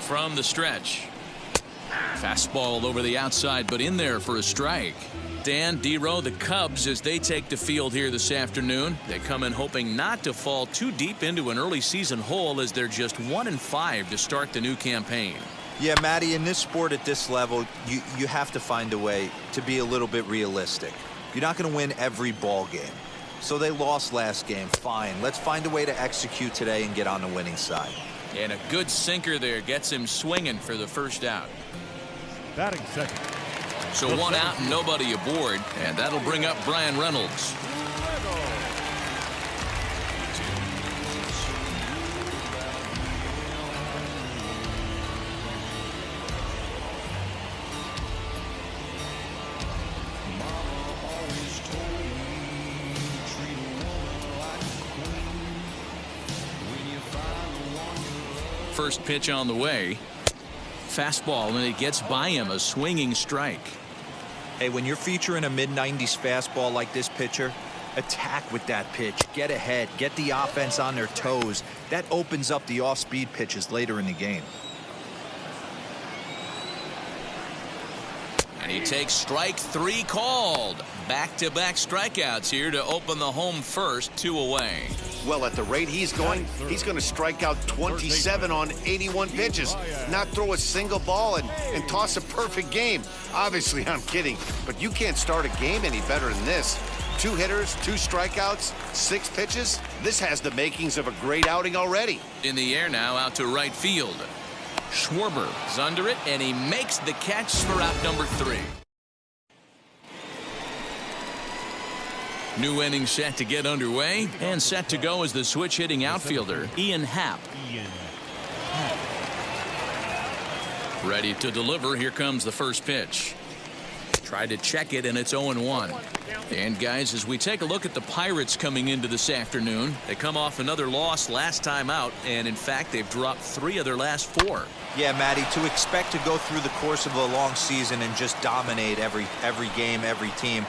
from the stretch. Fastball over the outside, but in there for a strike. Dan, D-Row, the Cubs, as they take the field here this afternoon, they come in hoping not to fall too deep into an early season hole, as they're just 1-5 to start the new campaign. Yeah, Matty, in this sport at this level, you have to find a way to be a little bit realistic. You're not going to win every ball game. So they lost last game. Fine. Let's find a way to execute today and get on the winning side. And a good sinker there gets him swinging for the first out. Batting second. So one out and nobody aboard, and that'll bring up Brian Reynolds. First pitch on the way. Fastball, and it gets by him, a swinging strike. Hey, when you're featuring a mid-90s fastball like this pitcher, attack with that pitch. Get ahead. Get the offense on their toes. That opens up the off-speed pitches later in the game. And he takes strike 3 called. Back-to-back strikeouts here to open the home first, 2 away. Well, at the rate he's going to strike out 27 on 81 pitches, not throw a single ball and toss a perfect game. Obviously, I'm kidding, but you can't start a game any better than this. 2 hitters, 2 strikeouts, 6 pitches. This has the makings of a great outing already. In the air now, out to right field. Schwarber is under it, and he makes the catch for out number 3. New inning set to get underway, and set to go is the switch-hitting outfielder, Ian Happ. Ready to deliver. Here comes the first pitch. Tried to check it, and it's 0-1. And, guys, as we take a look at the Pirates coming into this afternoon, they come off another loss last time out, and, in fact, they've dropped 3 of their last 4. Yeah, Matty, to expect to go through the course of a long season and just dominate every game, every team,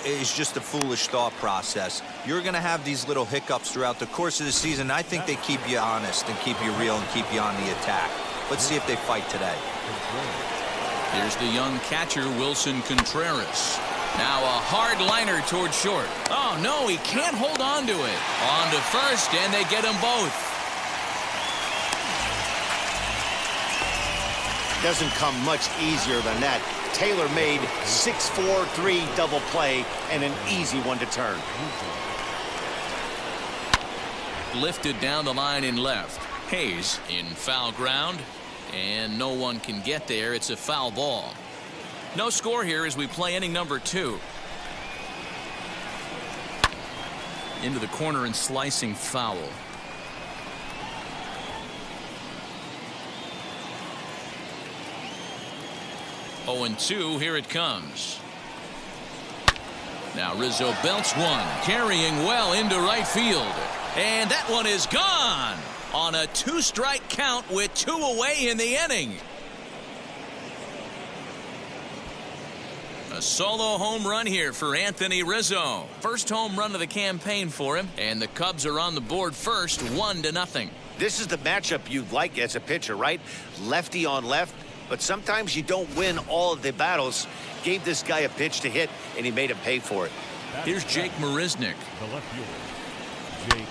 is just a foolish thought process. You're going to have these little hiccups throughout the course of the season. I think they keep you honest and keep you real and keep you on the attack. Let's see if they fight today. Here's the young catcher, Wilson Contreras. Now a hard liner toward short. Oh, no, he can't hold on to it. On to first, and they get them both. Doesn't come much easier than that. Taylor made 6-4-3 double play and an easy one to turn. Lifted down the line in left. Hayes in foul ground, and no one can get there. It's a foul ball. No score here as we play inning number 2. Into the corner and slicing foul. Oh, and 2, here it comes. Now Rizzo belts one, carrying well into right field. And that one is gone on a 2-strike count with 2 away in the inning. A solo home run here for Anthony Rizzo. First home run of the campaign for him, and the Cubs are on the board first, 1-0. This is the matchup you'd like as a pitcher, right? Lefty on left. But sometimes you don't win all of the battles. Gave this guy a pitch to hit, and he made him pay for it. Here's Jake Marisnick. The left fielder, Jake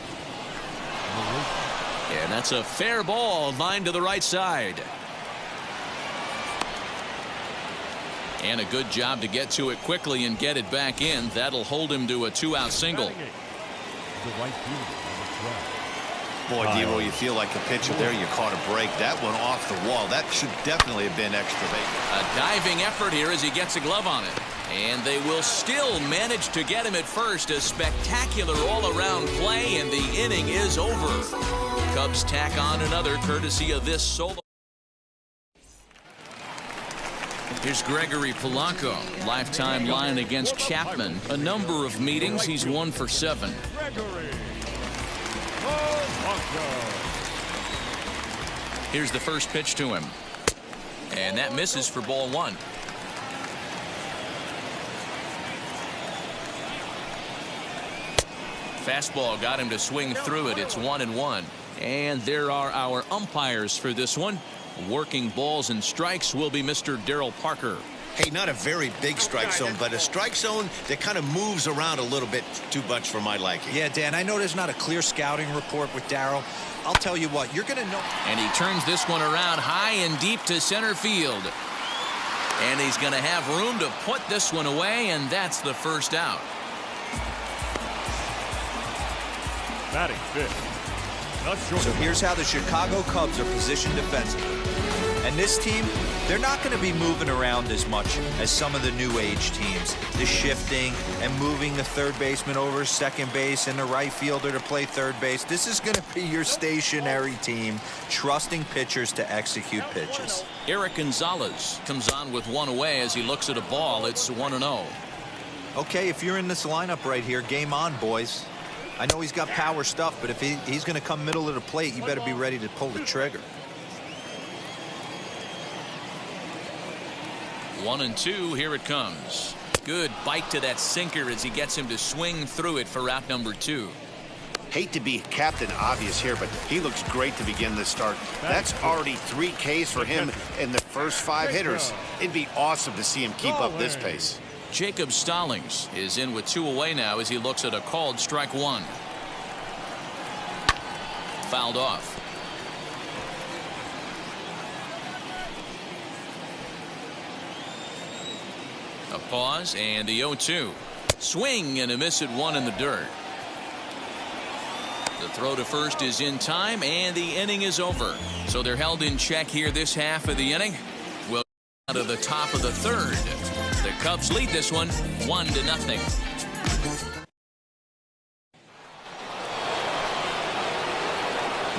Marisnick. And that's a fair ball, lined to the right side. And a good job to get to it quickly and get it back in. That'll hold him to a 2-out single. The right fielder, number 12. Boy, D-Row, you feel like a pitcher there. You caught a break. That one off the wall. That should definitely have been extra base. A diving effort here as he gets a glove on it. And they will still manage to get him at first. A spectacular all-around play, and the inning is over. Cubs tack on another courtesy of this solo. Here's Gregory Polanco. Lifetime line against Chapman. A number of meetings. He's 1 for 7. Here's the first pitch to him. And that misses for ball 1. Fastball got him to swing through it. It's 1-1. And there are our umpires for this one. Working balls and strikes will be Mr. Darryl Parker. Hey, not a very big strike zone, but a strike zone that kind of moves around a little bit too much for my liking. Yeah, Dan, I know there's not a clear scouting report with Darryl. I'll tell you what, you're going to know. And he turns this one around high and deep to center field. And he's going to have room to put this one away, and that's the first out. Batting fifth. Not short. So here's how the Chicago Cubs are positioned defensively. And this team, they're not going to be moving around as much as some of the new age teams. The shifting and moving the third baseman over second base and the right fielder to play third base. This is going to be your stationary team, trusting pitchers to execute pitches. Eric Gonzalez comes on with one away as he looks at a ball. It's 1-0. Okay, if you're in this lineup right here, game on, boys. I know he's got power stuff, but if he's going to come middle of the plate, you better be ready to pull the trigger. 1-2, here it comes. Good bite to that sinker as he gets him to swing through it for out number 2. Hate to be Captain Obvious here, but he looks great to begin the start. That's already 3 Ks for him in the first 5 hitters. It'd be awesome to see him keep up this pace. Jacob Stallings is in with 2 away now as he looks at a called strike 1. Fouled off. A pause and the 0-2. Swing and a miss at 1 in the dirt. The throw to first is in time and the inning is over. So they're held in check here this half of the inning. We'll out of the top of the 3rd. The Cubs lead this one 1-0.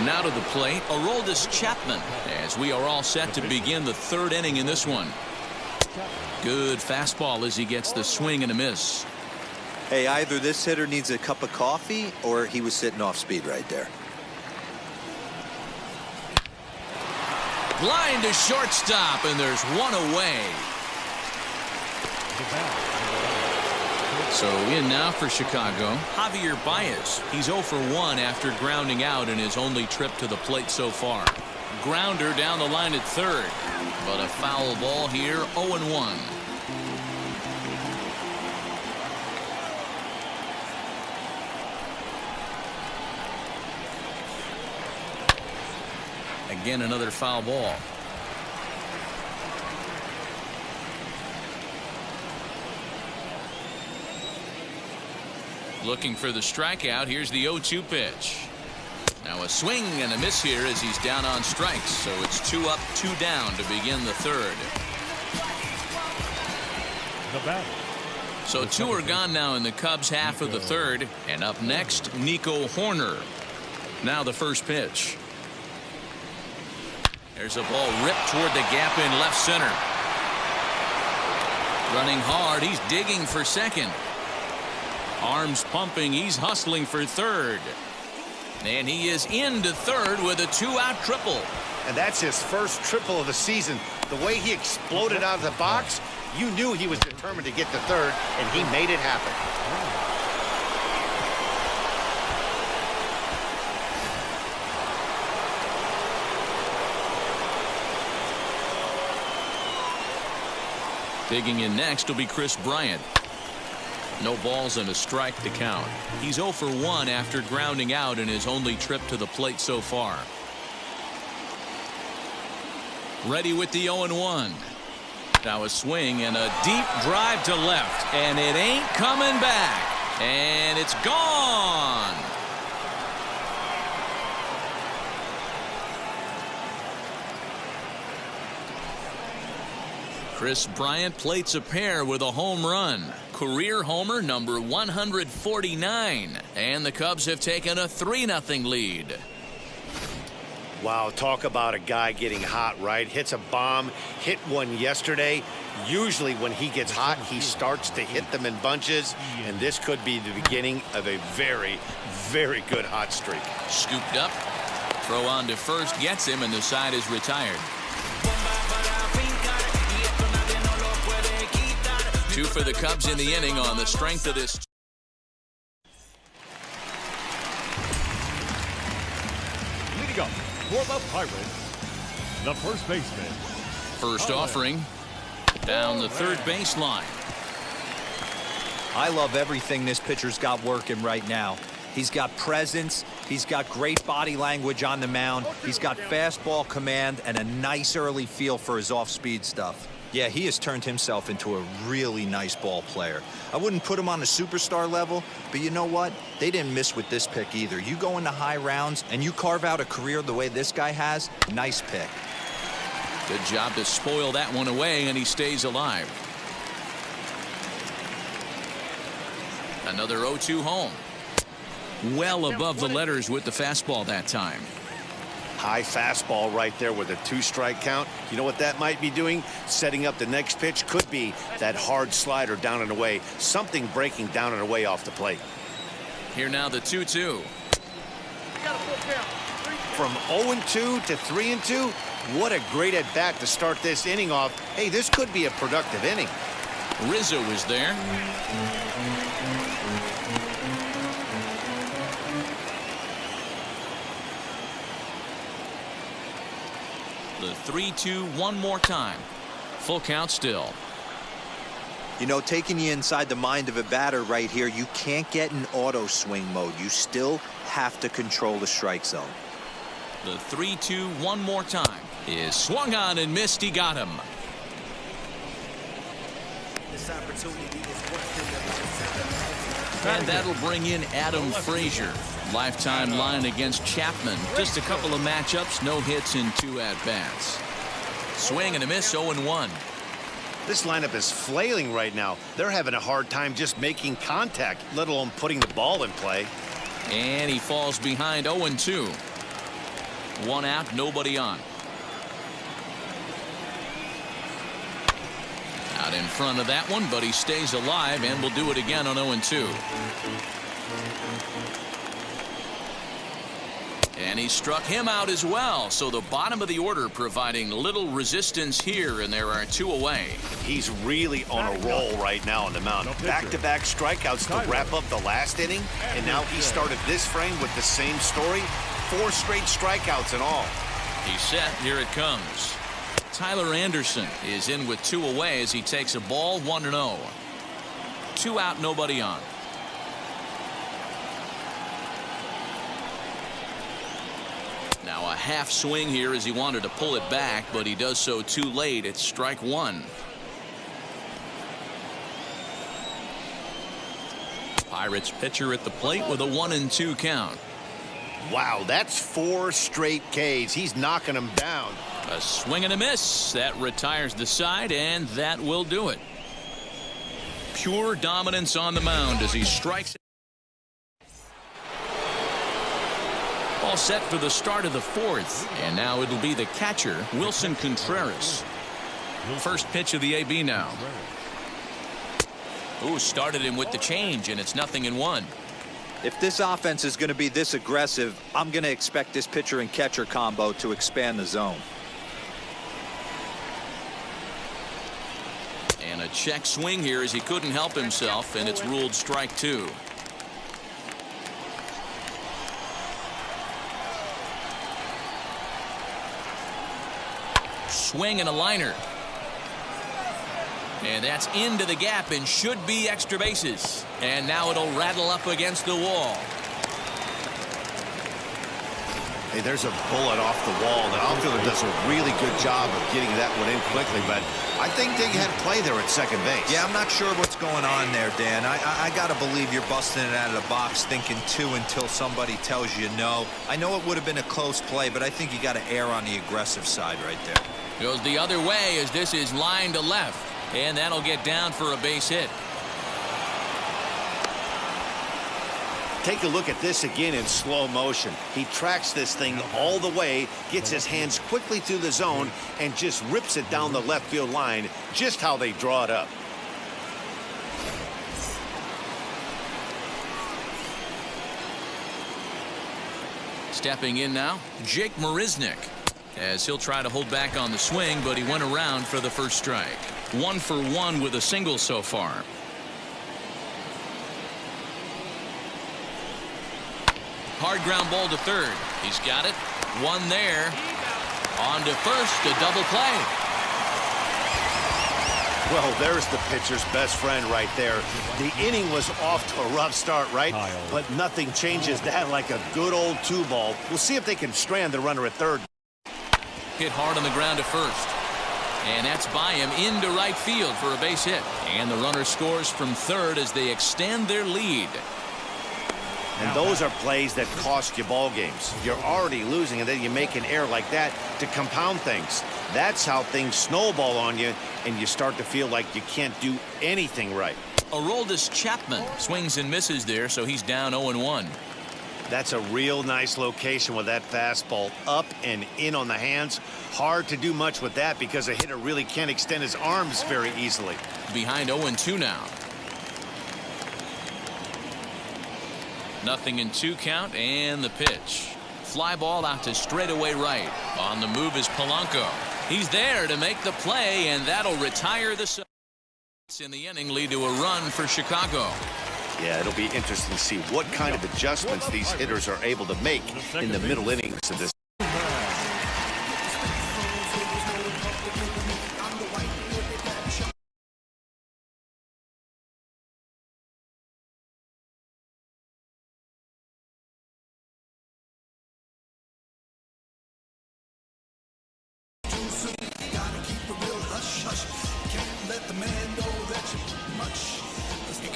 Now to the plate, Aroldis Chapman, as we are all set to begin the 3rd inning in this one. Good fastball as he gets the swing and a miss. Hey, either this hitter needs a cup of coffee or he was sitting off speed right there. Line to shortstop, and there's 1 away. So in now for Chicago, Javier Baez. He's 0 for 1 after grounding out in his only trip to the plate so far. Grounder down the line at 3rd, but a foul ball here, 0-1. Again, another foul ball. Looking for the strikeout. Here's the 0-2 pitch. Now a swing and a miss here as he's down on strikes. So it's 2 up, 2 down to begin the 3rd. The batter. So 2 are gone now in the Cubs half of the 3rd. And up next, Nico Hoerner. Now the first pitch. There's a ball ripped toward the gap in left center. Running hard. He's digging for second. Arms pumping. He's hustling for 3rd. And he is into 3rd with a 2-out triple. And that's his first triple of the season. The way he exploded out of the box, you knew he was determined to get to 3rd, and he made it happen. Digging in next will be Chris Bryant. No balls and a strike to count. He's 0 for 1 after grounding out in his only trip to the plate so far. Ready with the 0-1. Now a swing and a deep drive to left, and it ain't coming back, and it's gone. Chris Bryant plates a pair with a home run. Career homer number 149. And the Cubs have taken a 3-0 lead. Wow, talk about a guy getting hot, right? Hits a bomb, hit one yesterday. Usually when he gets hot, he starts to hit them in bunches. And this could be the beginning of a very, very good hot streak. Scooped up. Throw on to first gets him, and the side is retired. 2 for the Cubs in the inning on the strength of this. Leading up for the Pirates, the first baseman. First offering down the third baseline. I love everything this pitcher's got working right now. He's got presence. He's got great body language on the mound. He's got fastball command and a nice early feel for his off-speed stuff. Yeah, he has turned himself into a really nice ball player. I wouldn't put him on a superstar level, but you know what? They didn't miss with this pick either. You go into high rounds and you carve out a career the way this guy has, nice pick. Good job to spoil that one away, and he stays alive. Another 0-2 home. Well above the letters with the fastball that time. High fastball right there with a 2-strike count. You know what that might be doing? Setting up the next pitch. Could be that hard slider down and away. Something breaking down and away off the plate. Here now the 2-2. From 0-2 to 3-2. What a great at bat to start this inning off. Hey, this could be a productive inning. Rizzo is there. The 3-2 one more time. Full count still. You know, taking you inside the mind of a batter right here, you can't get in auto swing mode. You still have to control the strike zone. The 3-2 one more time is swung on and missed. He got him. And that'll bring in Adam Frazier. Lifetime line against Chapman. Just a couple of matchups, no hits in 2 at-bats. Swing and a miss, 0-1. This lineup is flailing right now. They're having a hard time just making contact, let alone putting the ball in play. And he falls behind 0-2. 1 out, nobody on. Out in front of that one, but he stays alive and will do it again on 0-2. And he struck him out as well. So the bottom of the order providing little resistance here, and there are 2 away. He's really on a roll right now on the mound. Back-to-back strikeouts to wrap up the last inning, and now he started this frame with the same story. 4 straight strikeouts in all. He's set. Here it comes. Tyler Anderson is in with 2 away as he takes a ball, 1-0. 2 out, nobody on. Now a half swing here as he wanted to pull it back, but he does so too late. It's strike 1. Pirates pitcher at the plate with a 1-2 count. Wow, that's 4 straight Ks. He's knocking them down. A swing and a miss. That retires the side, and that will do it. Pure dominance on the mound as he strikes. All set for the start of the 4th, and now it'll be the catcher, Wilson Contreras. First pitch of the AB now. Ooh, started him with the change, and it's 0-1. If this offense is going to be this aggressive, I'm going to expect this pitcher and catcher combo to expand the zone. And a check swing here as he couldn't help himself, and it's ruled strike 2. Swing and a liner. And that's into the gap and should be extra bases. And now it'll rattle up against the wall. Hey, there's a bullet off the wall. The outfielder does a really good job of getting that one in quickly, but I think they had play there at second base. Yeah, I'm not sure what's going on there, Dan. I got to believe you're busting it out of the box thinking 2 until somebody tells you no. I know it would have been a close play, but I think you got to err on the aggressive side right there. Goes the other way as this is line to left. And that'll get down for a base hit. Take a look at this again in slow motion. He tracks this thing all the way, gets his hands quickly through the zone, and just rips it down the left field line, just how they draw it up. Stepping in now, Jake Marisnick, as he'll try to hold back on the swing, but he went around for the first strike. 1 for 1 with a single so far. Hard ground ball to third. He's got it. 1 there. On to first, a double play. Well, there's the pitcher's best friend right there. The inning was off to a rough start, right? But nothing changes that like a good old 2-ball. We'll see if they can strand the runner at third. Hit hard on the ground to first. And that's by him into right field for a base hit. And the runner scores from third as they extend their lead. And those are plays that cost you ball games. You're already losing, and then you make an error like that to compound things. That's how things snowball on you, and you start to feel like you can't do anything right. Aroldis Chapman swings and misses there, so he's down 0-1. That's a real nice location with that fastball up and in on the hands. Hard to do much with that because a hitter really can't extend his arms very easily. Behind 0-2 now. 0-2 count, and the pitch. Fly ball out to straightaway right. On the move is Polanco. He's there to make the play, and that'll retire the Subs in the inning, lead to a run for Chicago. Yeah, it'll be interesting to see what kind of adjustments these hitters are able to make in the middle innings of this.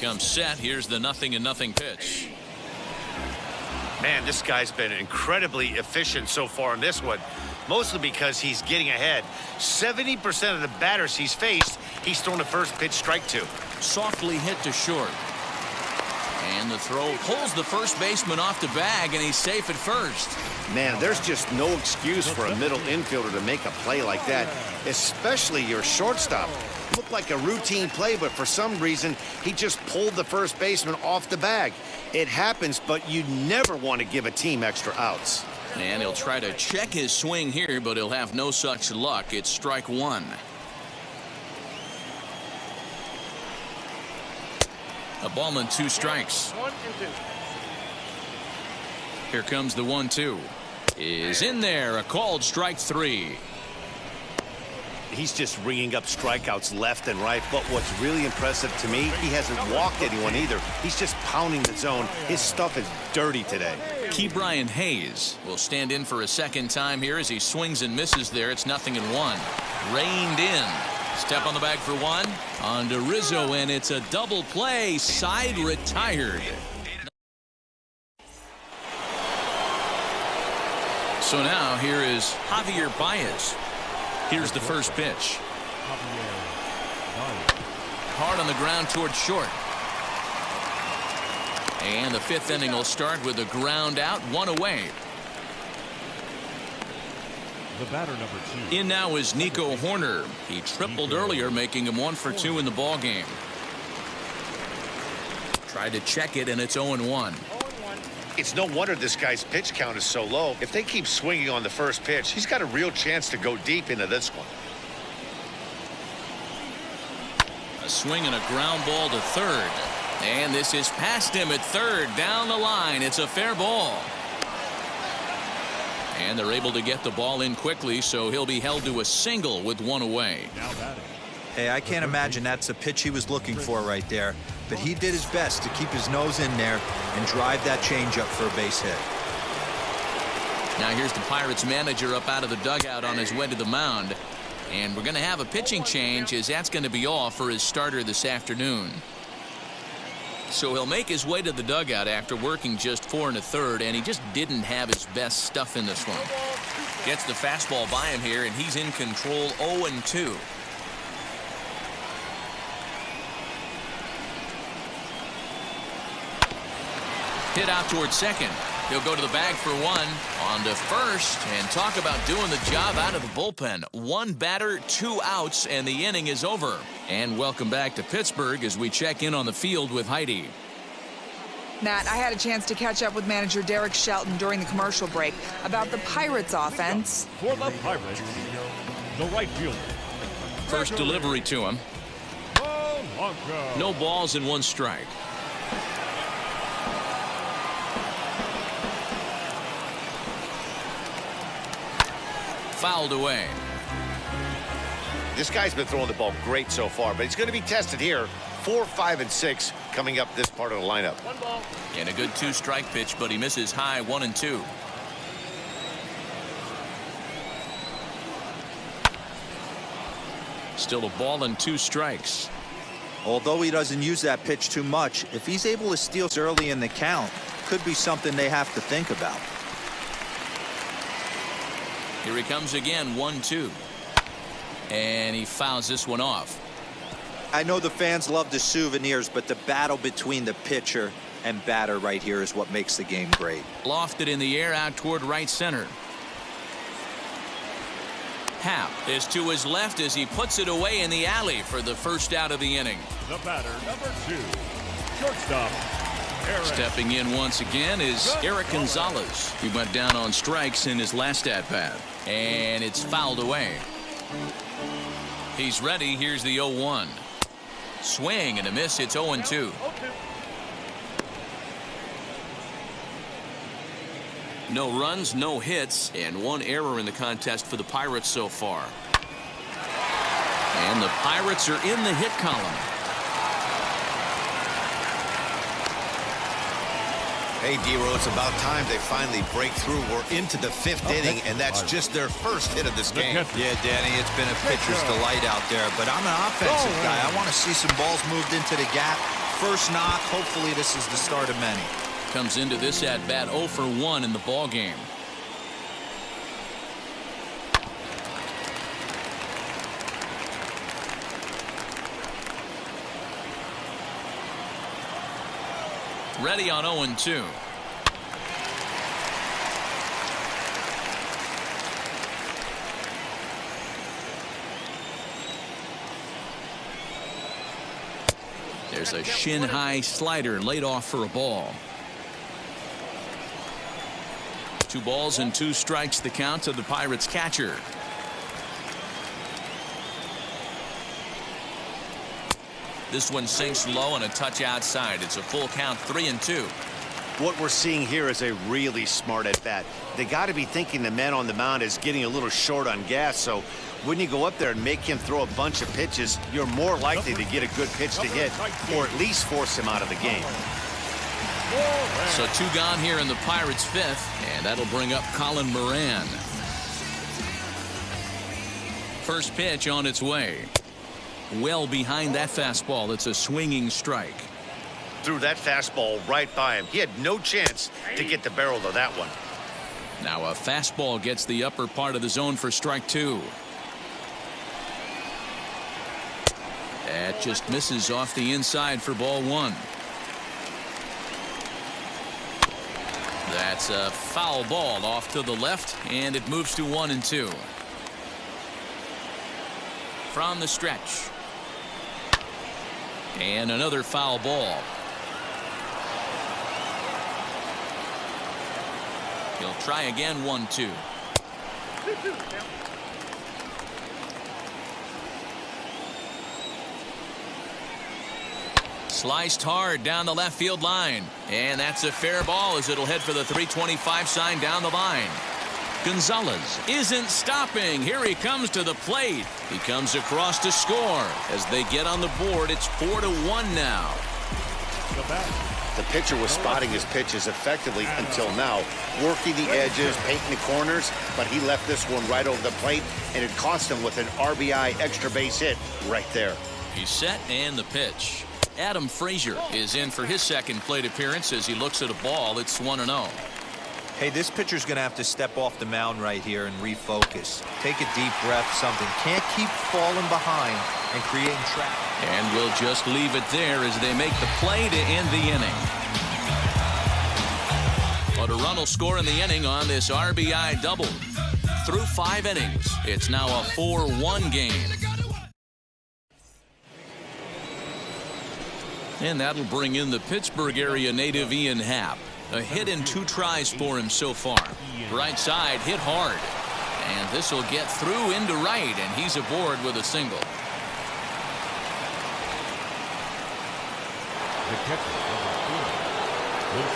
Comes set. Here's the 0-0 pitch. Man, this guy's been incredibly efficient so far in this one, mostly because he's getting ahead. 70% of the batters he's faced, he's thrown a first pitch strike to. Softly hit to short. And the throw pulls the first baseman off the bag, and he's safe at first. Man, there's just no excuse for a middle infielder to make a play like that, especially your shortstop. Looked like a routine play, but for some reason, he just pulled the first baseman off the bag. It happens, but you never want to give a team extra outs. And he'll try to check his swing here, but he'll have no such luck. It's strike one. A ball and 2 strikes. 1 and 2. Here comes the 1-2. Is in there. A called strike 3. He's just ringing up strikeouts left and right, but what's really impressive to me, he hasn't walked anyone either. He's just pounding the zone. His stuff is dirty today. Ke'Bryan Hayes will stand in for a second time here as he swings and misses there. It's 0-1. Reined in. Step on the bag for 1. On to Rizzo, and it's a double play. Side retired. So now here is Javier Baez. Here's the first pitch. Hard on the ground towards short. And the 5th inning will start with a ground out, 1 away. The batter number 2. In now is Nico Horner. He tripled earlier, making him 1 for 2 in the ball game. Tried to check it, and it's 0-1. It's no wonder this guy's pitch count is so low. If they keep swinging on the first pitch, he's got a real chance to go deep into this one. A swing and a ground ball to third. And this is past him at third. Down the line. It's a fair ball. And they're able to get the ball in quickly, so he'll be held to a single with 1 away. Now batting. Hey, I can't imagine that's the pitch he was looking for right there. But he did his best to keep his nose in there and drive that changeup for a base hit. Now here's the Pirates manager up out of the dugout on his way to the mound. And we're going to have a pitching change, as that's going to be all for his starter this afternoon. So he'll make his way to the dugout after working just 4 1/3, and he just didn't have his best stuff in this one. Gets the fastball by him here, and he's in control 0-2. Hit out towards second. He'll go to the bag for 1. On to first, and talk about doing the job out of the bullpen. 1 batter, 2 outs, and the inning is over. And welcome back to Pittsburgh as we check in on the field with Heidi. Matt, I had a chance to catch up with manager Derek Shelton during the commercial break about the Pirates offense. For the Pirates, the right fielder. First delivery to him. Polanco. No balls and 1 strike. fouled away. This guy's been throwing the ball great so far, but he's going to be tested here. 4, 5, and 6 coming up this part of the lineup. And a good 2-strike pitch, but he misses high 1 and 2. Still a ball and 2 strikes. Although he doesn't use that pitch too much, if he's able to steal early in the count, could be something they have to think about. Here he comes again, 1-2. And he fouls this one off. I know the fans love the souvenirs, but the battle between the pitcher and batter right here is what makes the game great. Lofted in the air out toward right center. Happ is to his left as he puts it away in the alley for the first out of the inning. The batter, number 2, shortstop, Eric. Stepping in once again is Eric Gonzalez. He went down on strikes in his last at-bat. And it's fouled away. He's ready. Here's the 0-1. Swing and a miss. It's 0-2. No runs, no hits, and 1 error in the contest for the Pirates so far. And the Pirates are in the hit column. Hey, D-Row, it's about time they finally break through. We're into the 5th inning, and that's just their first hit of this game. Yeah, Danny, it's been a pitcher's delight out there, but I'm an offensive guy. I want to see some balls moved into the gap. First knock. Hopefully this is the start of many. Comes into this at-bat 0 for 1 in the ball game. Ready on 0-2. There's a shin-high slider laid off for a ball. 2 balls and 2 strikes the count to the Pirates catcher. This one sinks low and a touch outside. It's a full count, 3-2. What we're seeing here is a really smart at-bat. They got to be thinking the man on the mound is getting a little short on gas, so when you go up there and make him throw a bunch of pitches, you're more likely to get a good pitch to hit or at least force him out of the game. So 2 gone here in the Pirates' 5th, and that'll bring up Colin Moran. First pitch on its way. Well behind that fastball. It's a swinging strike. Threw that fastball right by him. He had no chance to get the barrel of that one. Now a fastball gets the upper part of the zone for strike 2. That just misses off the inside for ball 1. That's a foul ball off to the left, and it moves to 1-2. From the stretch. And another foul ball. He'll try again, 1-2. Sliced hard down the left field line. And that's a fair ball as it'll head for the 325 sign down the line. Gonzalez isn't stopping. Here he comes to the plate. He comes across to score. As they get on the board, it's 4-1 now. The pitcher was spotting his pitches effectively until now, working the edges, painting the corners, but he left this one right over the plate, and it cost him with an RBI extra base hit right there. He's set, and the pitch. Adam Frazier is in for his second plate appearance as he looks at a ball. It's 1-0. Hey, this pitcher's going to have to step off the mound right here and refocus. Take a deep breath, something. Can't keep falling behind and creating traffic. And we'll just leave it there as they make the play to end the inning. But a run will score in the inning on this RBI double. Through 5 innings, it's now a 4-1 game. And that'll bring in the Pittsburgh area native Ian Happ. A hit and 2 tries for him so far. Right side hit hard. And this will get through into right, and he's aboard with a single. The catcher, number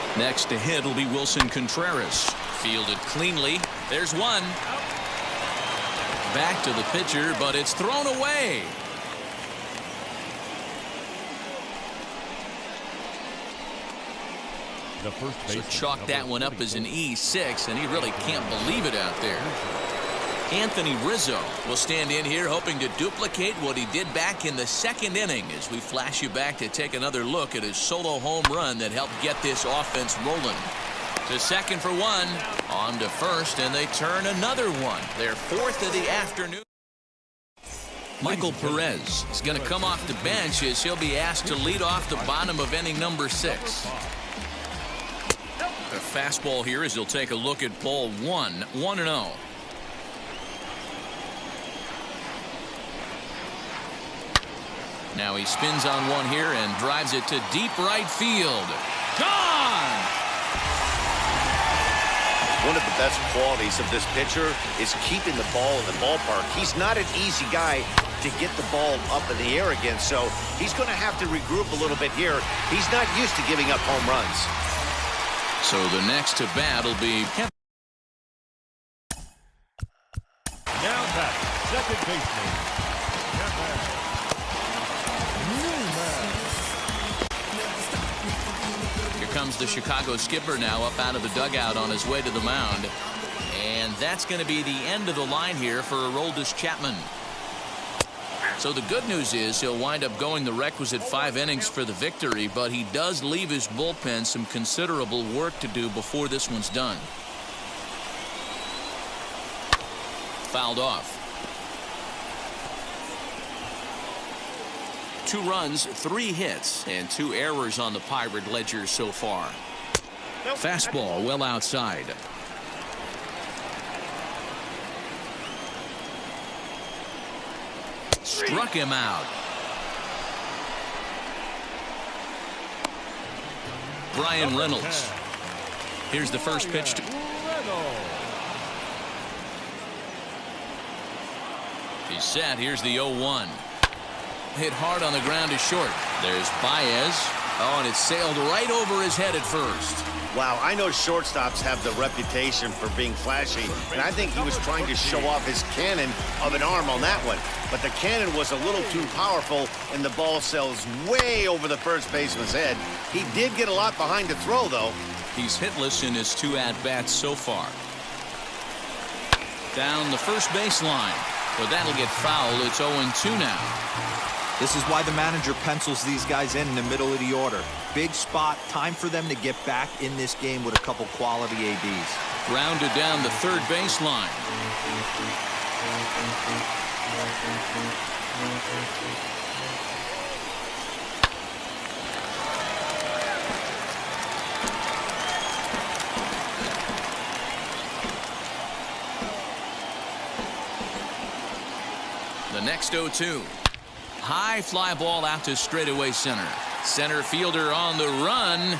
4, Next to hit will be Wilson Contreras. Fielded cleanly. There's one. Back to the pitcher, but it's thrown away. So chalk that one up as an E6, and he really can't believe it out there. Anthony Rizzo will stand in here hoping to duplicate what he did back in the second inning as we flash you back to take another look at his solo home run that helped get this offense rolling. To second for one, on to first, and they turn another one. Their fourth of the afternoon. Michael Perez is going to come off the bench as he'll be asked to lead off the bottom of inning number 6. The fastball here as he'll take a look at ball 1, 1-0. Now he spins on one here and drives it to deep right field. Gone! One of the best qualities of this pitcher is keeping the ball in the ballpark. He's not an easy guy to get the ball up in the air again, so he's going to have to regroup a little bit here. He's not used to giving up home runs. So the next to bat will be Now back, second baseman. Here comes the Chicago skipper now up out of the dugout on his way to the mound. And that's going to be the end of the line here for Aroldis Chapman. So the good news is he'll wind up going the requisite 5 innings for the victory, but he does leave his bullpen some considerable work to do before this one's done. Fouled off. 2 runs, 3 hits, and 2 errors on the Pirate ledger so far. Fastball well outside. Struck him out. Brian Reynolds. Here's the first pitch to he's set. Here's the 0-1. Hit hard on the ground to short. There's Baez. Oh, and it sailed right over his head at first. Wow, I know shortstops have the reputation for being flashy, and I think he was trying to show off his cannon of an arm on that one. But the cannon was a little too powerful, and the ball sails way over the first baseman's head. He did get a lot behind the throw, though. He's hitless in his 2 at-bats so far. Down the first baseline. But that'll get fouled. It's 0-2 now. This is why the manager pencils these guys in the middle of the order. Big spot. Time for them to get back in this game with a couple quality ABs. Grounded down the third baseline. The next 0-2. High fly ball out to straightaway center. Center fielder on the run.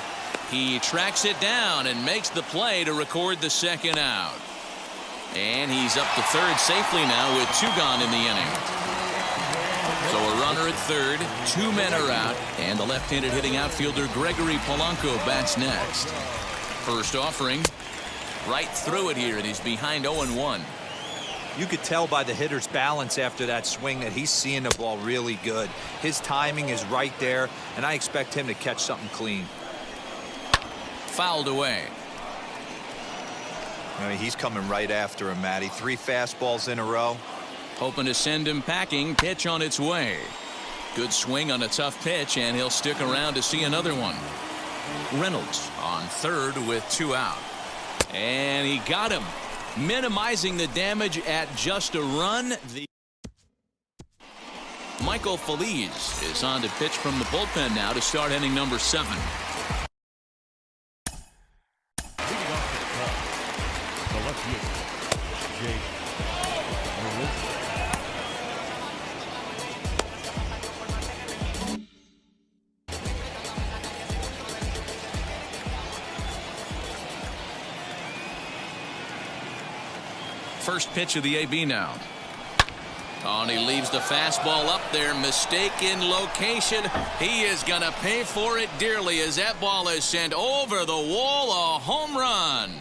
He tracks it down and makes the play to record the second out. And he's up to third safely now with 2 gone in the inning. So a runner at third, 2 men are out, and the left-handed hitting outfielder Gregory Polanco bats next. First offering, right through it here, and he's behind 0-1. You could tell by the hitter's balance after that swing that he's seeing the ball really good. His timing is right there, and I expect him to catch something clean. Fouled away. I mean, he's coming right after him, Matty. 3 fastballs in a row. Hoping to send him packing. Pitch on its way. Good swing on a tough pitch, and he'll stick around to see another one. Reynolds on third with 2 out. And he got him. Minimizing the damage at just a run. Michael Feliz is on to pitch from the bullpen now to start inning number 7. First pitch of the AB now. Oh, and he leaves the fastball up there. Mistaken location. He is going to pay for it dearly as that ball is sent over the wall. A home run.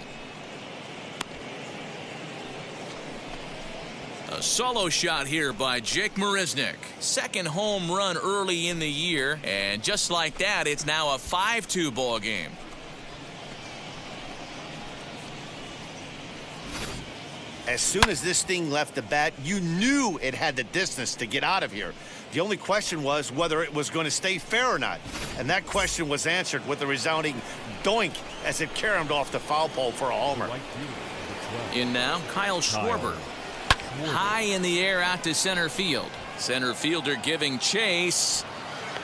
A solo shot here by Jake Marisnick. Second home run early in the year. And just like that, it's now a 5-2 ball game. As soon as this thing left the bat, you knew it had the distance to get out of here. The only question was whether it was going to stay fair or not. And that question was answered with a resounding doink as it caromed off the foul pole for a homer. In now, Kyle Schwarber. High in the air out to center field. Center fielder giving chase.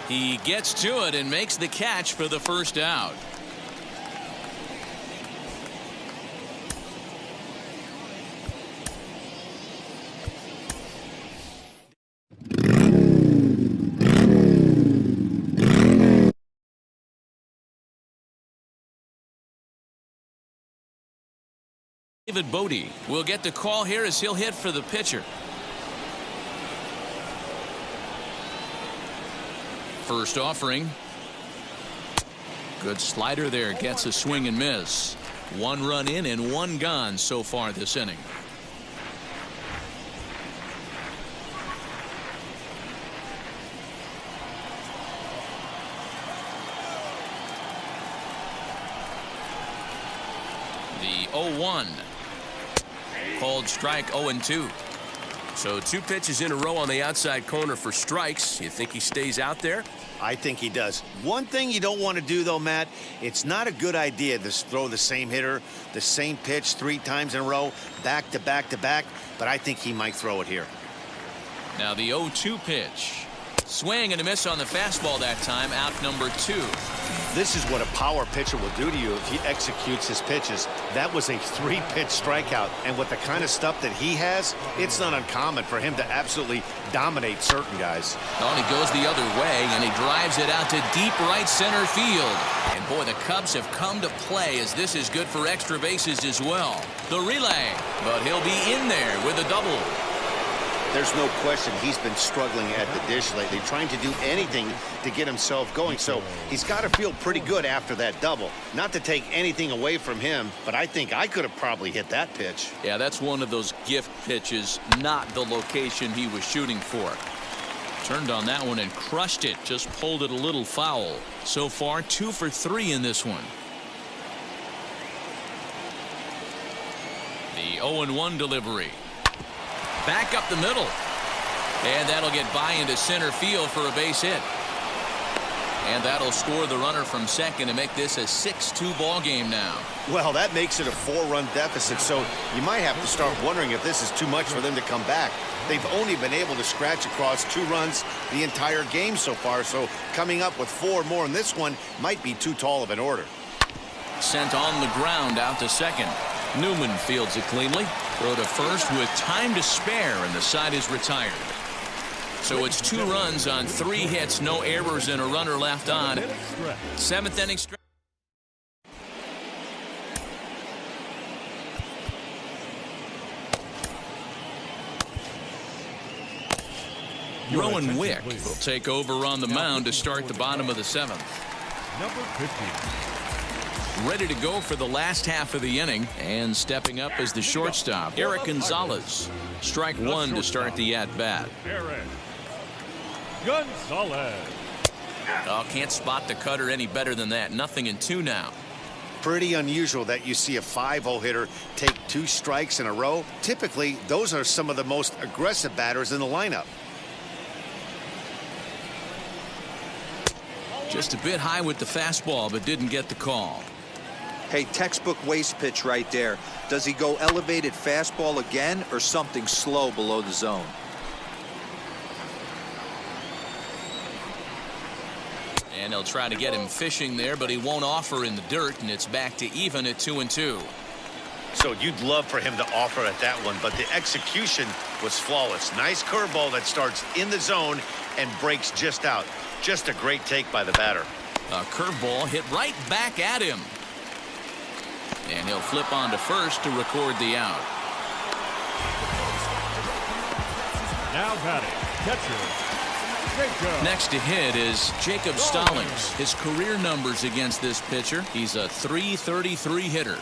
He gets to it and makes the catch for the first out. David Bodie will get the call here as he'll hit for the pitcher. First offering. Good slider there, gets a swing and miss. One run in and one gone so far this inning. The 0-1. Called strike. 0-2. So 2 pitches in a row on the outside corner for strikes. You think he stays out there? I think he does. One thing you don't want to do, though, Matt, it's not a good idea to throw the same hitter, the same pitch 3 times in a row, back to back to back, but I think he might throw it here. Now the 0-2 pitch. Swing and a miss on the fastball that time. Out number 2. This is what a power pitcher will do to you if he executes his pitches. That was a 3-pitch strikeout, and with the kind of stuff that he has, it's not uncommon for him to absolutely dominate certain guys. Oh, and he goes the other way, and he drives it out to deep right center field. And boy, the Cubs have come to play as this is good for extra bases as well. The relay, but he'll be in there with a double. There's no question he's been struggling at the dish lately, trying to do anything to get himself going. So he's got to feel pretty good after that double. Not to take anything away from him, but I think I could have probably hit that pitch. Yeah, that's one of those gift pitches, not the location he was shooting for. Turned on that one and crushed it. Just pulled it a little foul. So far, 2 for 3 in this one. The 0-1 delivery. Back up the middle. And that'll get by into center field for a base hit. And that'll score the runner from second to make this a 6-2 ball game now. Well, that makes it a 4-run deficit, so you might have to start wondering if this is too much for them to come back. They've only been able to scratch across 2 runs the entire game so far, so coming up with 4 more in this one might be too tall of an order. Sent on the ground out to second. Newman fields it cleanly. Throw to first with time to spare, and the side is retired. So it's 2 runs on 3 hits, no errors, and a runner left on. 7th inning stretch. Rowan Wick will take over on the mound to start the bottom of the 7th. Number 15. Ready to go for the last half of the inning, and stepping up as the shortstop, Eric Gonzalez. Strike 1 to start the at-bat. Eric Gonzalez. Oh, can't spot the cutter any better than that. Nothing in 2 now. Pretty unusual that you see a 5-0 hitter take 2 strikes in a row. Typically, those are some of the most aggressive batters in the lineup. Just a bit high with the fastball, but didn't get the call. Hey, textbook waste pitch right there. Does he go elevated fastball again or something slow below the zone? And they'll try to get him fishing there, but he won't offer in the dirt, and it's back to even at 2-2. So you'd love for him to offer at that one, but the execution was flawless. Nice curveball that starts in the zone and breaks just out. Just a great take by the batter. A curveball hit right back at him. And he'll flip on to first to record the out. Now batting, catcher, Jacob. Next to hit is Jacob Stallings. His career numbers against this pitcher. He's a .333 hitter.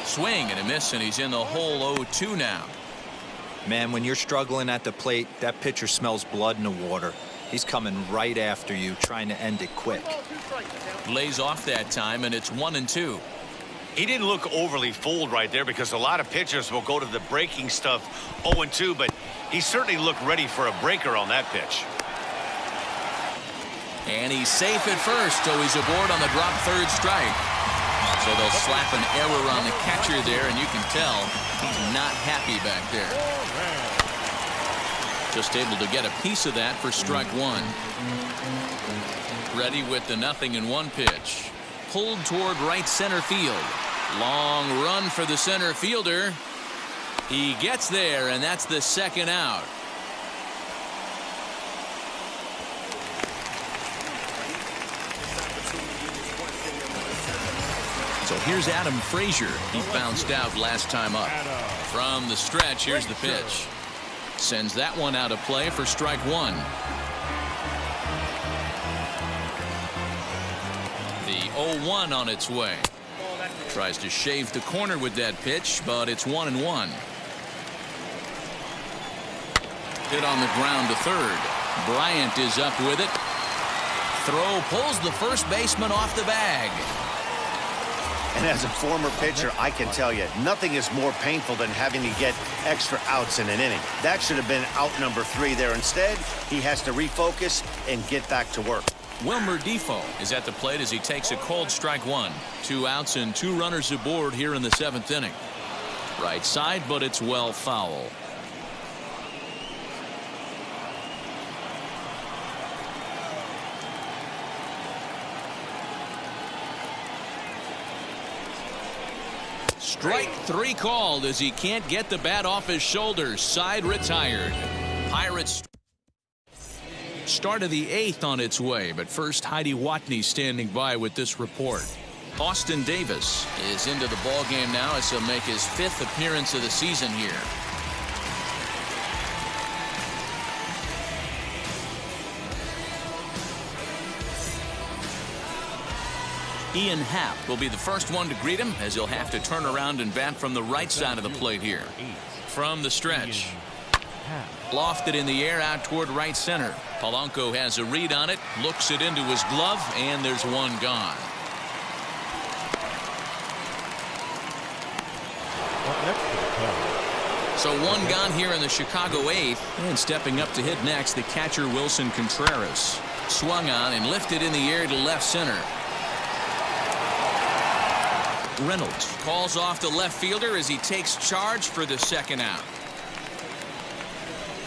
Swing and a miss, and he's in the hole 0-2 now. Man, when you're struggling at the plate, that pitcher smells blood in the water. He's coming right after you, trying to end it quick. Lays off that time, and it's 1-2. He didn't look overly fooled right there, because a lot of pitchers will go to the breaking stuff 0-2, but he certainly looked ready for a breaker on that pitch. And he's safe at first, so he's aboard on the drop third strike. So they'll slap an error on the catcher there, and you can tell he's not happy back there. Just able to get a piece of that for strike one. Ready with the 0-1 pitch. Pulled toward right center field. Long run for the center fielder. He gets there, and that's the second out. So here's Adam Frazier. He bounced out last time up. From the stretch, here's the pitch. Sends that one out of play for strike one. The 0-1 on its way. Tries to shave the corner with that pitch, but it's 1-1. Hit on the ground to third. Bryant is up with it. Throw pulls the first baseman off the bag. And as a former pitcher, I can tell you, nothing is more painful than having to get extra outs in an inning. That should have been out number 3 there. Instead, he has to refocus and get back to work. Wilmer Defoe is at the plate as he takes a cold strike one. 2 outs and 2 runners aboard here in the 7th inning. Right side, but it's well foul. Strike 3 called as he can't get the bat off his shoulders. Side retired. Pirates start of the 8th on its way, but first Heidi Watney standing by with this report. Austin Davis is into the ball game now as he'll make his 5th appearance of the season here. Ian Happ will be the first one to greet him as he'll have to turn around and bat from the right side of the plate here. From the stretch. Lofted in the air out toward right center. Polanco has a read on it, looks it into his glove, and there's one gone. So one gone here in the Chicago 8th. And stepping up to hit next, the catcher Wilson Contreras. Swung on and lifted in the air to left center. Reynolds calls off the left fielder as he takes charge for the second out.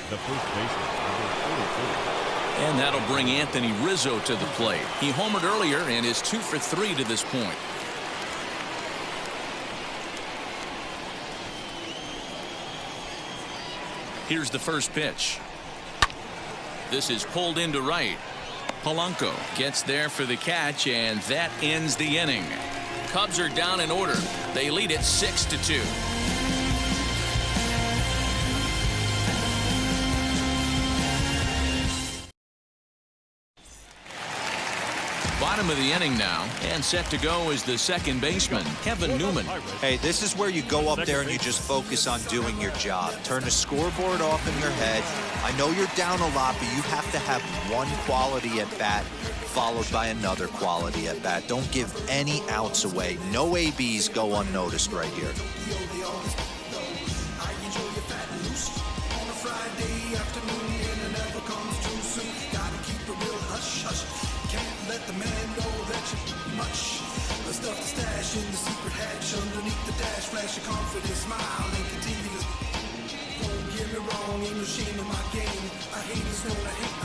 The first baseman, number 42. And that'll bring Anthony Rizzo to the plate. He homered earlier and is 2 for 3 to this point. Here's the first pitch. This is pulled into right. Polanco gets there for the catch, and that ends the inning. Cubs are down in order. They lead it 6-2. Bottom of the inning now, and set to go is the second baseman, Kevin Newman. Hey, this is where you go up there and you just focus on doing your job. Turn the scoreboard off in your head. I know you're down a lot, but you have to have one quality at bat followed by another quality at bat. Don't give any outs away. No ABs go unnoticed right here. The man know that you're much. The stuff to stash in the secret hatch underneath the dash. Flash a confident smile and continue to. Don't get me wrong, ain't no shame in my game. I hate this, know I hate